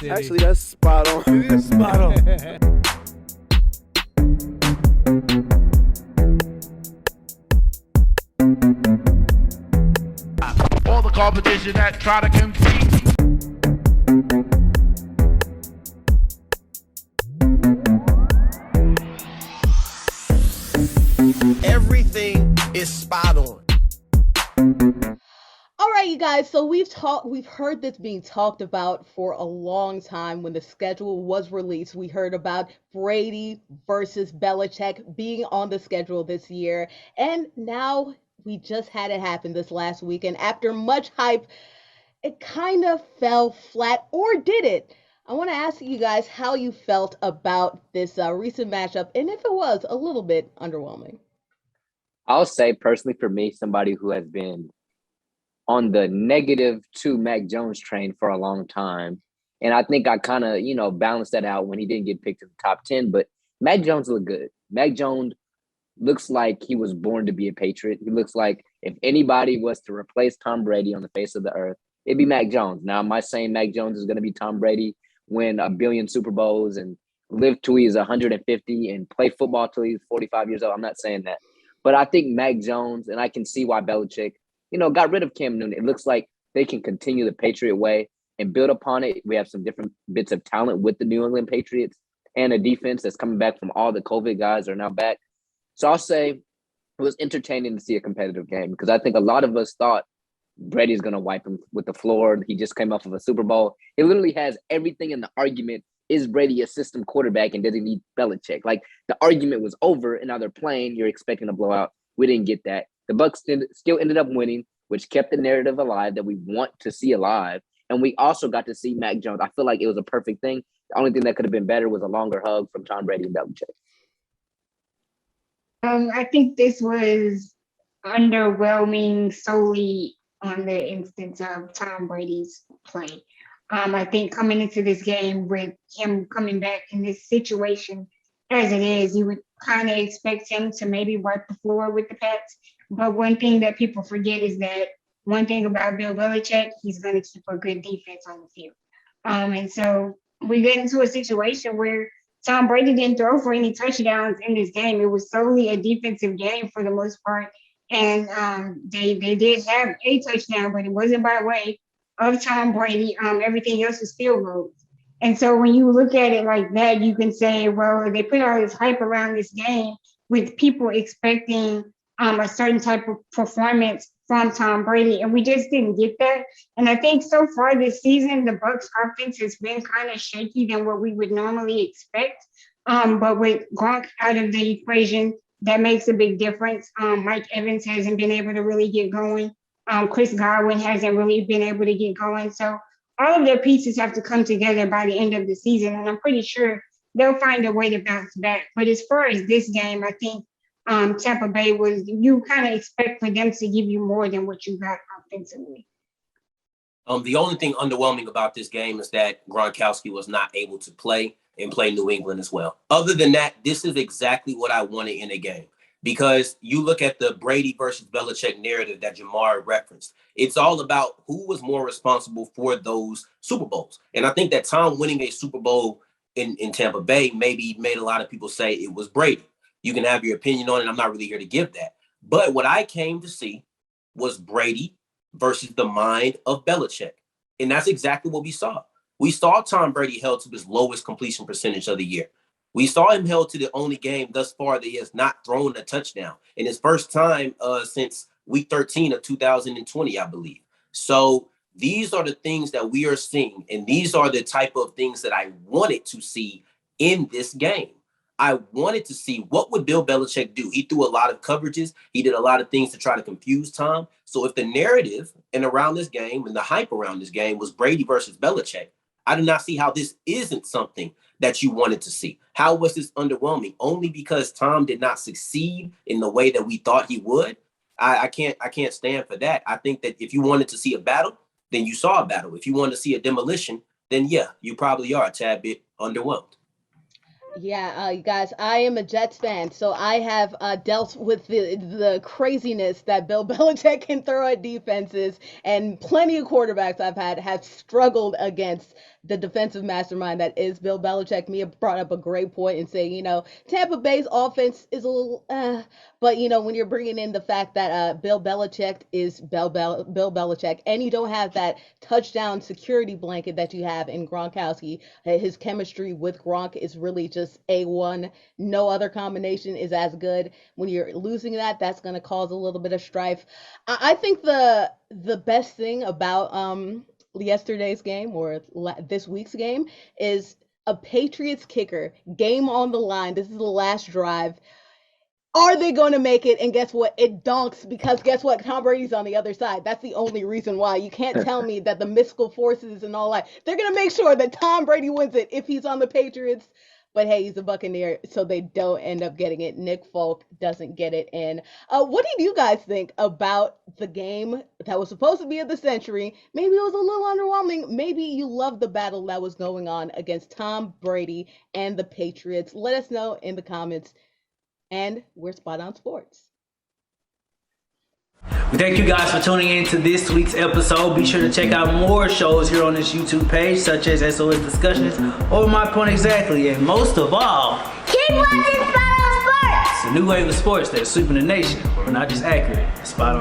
City. Actually, that's spot on. It is spot on. All the competition that try to compete. Everything is spot on. All right, you guys. So we've heard this being talked about for a long time. When the schedule was released, we heard about Brady versus Belichik being on the schedule this year, and now we just had it happen this last week. And after much hype, it kind of fell flat, or did it? I want to ask you guys how you felt about this recent matchup, and if it was a little bit underwhelming. I'll say personally for me, somebody who has been on the negative to Mac Jones train for a long time. And I think I kind of, balanced that out when he didn't get picked in the top 10. But Mac Jones looked good. Mac Jones looks like he was born to be a Patriot. He looks like if anybody was to replace Tom Brady on the face of the earth, it'd be Mac Jones. Now, am I saying Mac Jones is going to be Tom Brady, win a billion Super Bowls and live till he's 150 and play football till he's 45 years old? I'm not saying that. But I think Mac Jones, and I can see why Belichick, got rid of Cam Newton. It looks like they can continue the Patriot way and build upon it. We have some different bits of talent with the New England Patriots and a defense that's coming back from all the COVID guys are now back. So I'll say it was entertaining to see a competitive game because I think a lot of us thought Brady's going to wipe him with the floor. He just came off of a Super Bowl. It literally has everything in the argument. Is Brady a system quarterback and does he need Belichick? Like the argument was over and now they're playing. You're expecting a blowout. We didn't get that. The Bucs still ended up winning, which kept the narrative alive that we want to see alive. And we also got to see Mac Jones. I feel like it was a perfect thing. The only thing that could have been better was a longer hug from Tom Brady and Belichick. I think this was underwhelming solely on the instance of Tom Brady's play. I think coming into this game with him coming back in this situation as it is, you would kind of expect him to maybe wipe the floor with the Pats. But one thing that people forget is that one thing about Bill Belichick, he's going to keep a good defense on the field. And so we get into a situation where Tom Brady didn't throw for any touchdowns in this game. It was solely a defensive game for the most part. And they did have a touchdown, but it wasn't by way of Tom Brady. Everything else was field goals. And so when you look at it like that, you can say, well, they put all this hype around this game with people expecting a certain type of performance from Tom Brady, and we just didn't get that. And I think so far this season, the Bucs offense has been kind of shaky than what we would normally expect. But with Gronk out of the equation, that makes a big difference. Mike Evans hasn't been able to really get going. Chris Godwin hasn't really been able to get going. So all of their pieces have to come together by the end of the season, and I'm pretty sure they'll find a way to bounce back. But as far as this game, I think Tampa Bay was, you kind of expect for them to give you more than what you got offensively. The only thing underwhelming about this game is that Gronkowski was not able to play and play New England as well. Other than that, this is exactly what I wanted in a game. Because you look at the Brady versus Belichick narrative that Jamar referenced. It's all about who was more responsible for those Super Bowls. And I think that Tom winning a Super Bowl in Tampa Bay maybe made a lot of people say it was Brady. You can have your opinion on it. I'm not really here to give that. But what I came to see was Brady versus the mind of Belichick. And that's exactly what we saw. We saw Tom Brady held to his lowest completion percentage of the year. We saw him held to the only game thus far that he has not thrown a touchdown in his first time since week 13 of 2020, I believe. So these are the things that we are seeing. And these are the type of things that I wanted to see in this game. I wanted to see what would Bill Belichick do. He threw a lot of coverages. He did a lot of things to try to confuse Tom. So if the narrative and around this game and the hype around this game was Brady versus Belichick, I do not see how this isn't something that you wanted to see. How was this underwhelming? Only because Tom did not succeed in the way that we thought he would. I can't stand for that. I think that if you wanted to see a battle, then you saw a battle. If you wanted to see a demolition, then yeah, you probably are a tad bit underwhelmed. Yeah, you guys, I am a Jets fan, so I have dealt with the craziness that Bill Belichick can throw at defenses, and plenty of quarterbacks I've had have struggled against the defensive mastermind that is Bill Belichick. Mia brought up a great point in saying, Tampa Bay's offense is a little, but when you're bringing in the fact that Bill Belichick is Bill Belichick, and you don't have that touchdown security blanket that you have in Gronkowski, his chemistry with Gronk is really just A1. No other combination is as good. When you're losing that, that's going to cause a little bit of strife. I think the best thing about yesterday's game or this week's game is a Patriots kicker, game on the line. This is the last drive. Are they going to make it? And guess what? It donks, because guess what? Tom Brady's on the other side. That's the only reason why. You can't tell me that the mystical forces and all that. They're going to make sure that Tom Brady wins it if he's on the Patriots. But hey, he's a Buccaneer, so they don't end up getting it. Nick Folk doesn't get it in. What did you guys think about the game that was supposed to be of the century? Maybe it was a little underwhelming. Maybe you loved the battle that was going on against Tom Brady and the Patriots. Let us know in the comments. And we're Spot On Sports. We thank you guys for tuning in to this week's episode. Be sure to check out more shows here on this YouTube page, such as SOS Discussions or My Point Exactly. And most of all, keep watching Spot On Sports! it's a new wave of sports that's sweeping the nation. We're not just accurate, it's spot on.